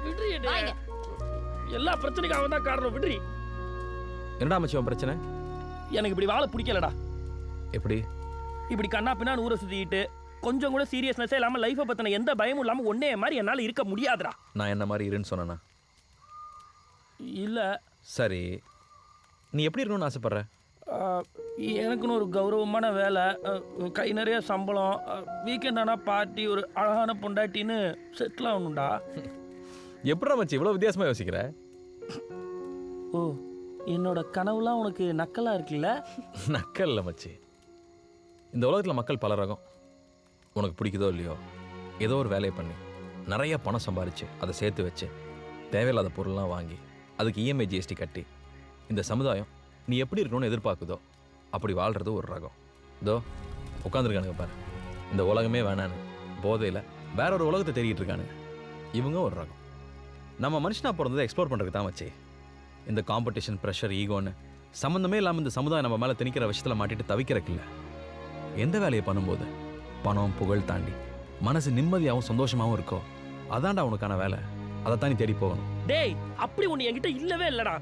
விடுறி வாங்க. எல்லா பிரச்சனைக்கும் அவன் தான் காரணம். விடுறி. என்னடா மச்சான் பிரச்சனை? எனக்கு இப்படி வாழ பிடிக்கலடா. எப்படி? இப்படி கண்ணா பின்னான்னு ஊரை சுத்திக்கிட்டு கொஞ்சம் கூட சீரியஸ்னஸே இல்லாமல் லைஃப்பை பற்றின எந்த பயமும் இல்லாமல் ஒன்னே மாதிரி என்னால் இருக்க முடியாதுடா. நான் என்ன மாதிரி இருன்னு சொன்னேன்னா? இல்லை. சரி, நீ எப்படி இருக்கணும்னு ஆசைப்படுற? எனக்குன்னு ஒரு கௌரவமான வேலை, கை நிறைய சம்பளம், வீக்கெண்ட் ஆனால் பார்ட்டி, ஒரு அழகான பொண்டாட்டின்னு செட்டில் ஆகணும்டா. எப்படா மச்சி இவ்வளோ வித்தியாசமாக யோசிக்கிற? ஓ, என்னோட கனவுலாம் உனக்கு நக்கலாக இருக்குல்ல? நக்கல் இல்லை மச்சி. இந்த உலகத்தில் மக்கள் பல ரகம். உனக்கு பிடிக்குதோ இல்லையோ ஏதோ ஒரு வேலையை பண்ணி நிறைய பணம் சம்பாரிச்சு அதை சேர்த்து வச்சு தேவையில்லாத பொருள்லாம் வாங்கி அதுக்கு இஎம்ஐ ஜிஎஸ்டி கட்டி இந்த சமுதாயம் நீ எப்படி இருக்கணும்னு எதிர்பார்க்குதோ அப்படி வாழ்கிறது ஒரு ரகம். இதோ உட்காந்துருக்கானுங்க பாரு, இந்த உலகமே வேணான்னு போதையில் வேற ஒரு உலகத்தை தேடிட்டு இருக்கானுங்க. இவங்க ஒரு ரகம். நம்ம மனுஷனாக பிறந்ததை எக்ஸ்ப்ளோர் பண்ணுறதுக்கு தான் வச்சு இந்த காம்படிஷன், ப்ரெஷர், ஈகோன்னு சம்மந்தமே இல்லாமல் இந்த சமுதாயம் நம்ம மேலே திணிக்கிற விஷயத்தில் மாட்டிட்டு தவிக்கிறக்கில்ல. எந்த வேலையை பண்ணும்போது பணம் புகழ் தாண்டி மனசு நிம்மதியாகவும் சந்தோஷமாகவும் இருக்கோ அதான்டா உனக்கான வேலை. அதைத்தான் நீ தேடி போகணும். டேய், அப்படி ஒன்று என்கிட்ட இல்லவே இல்லைடா.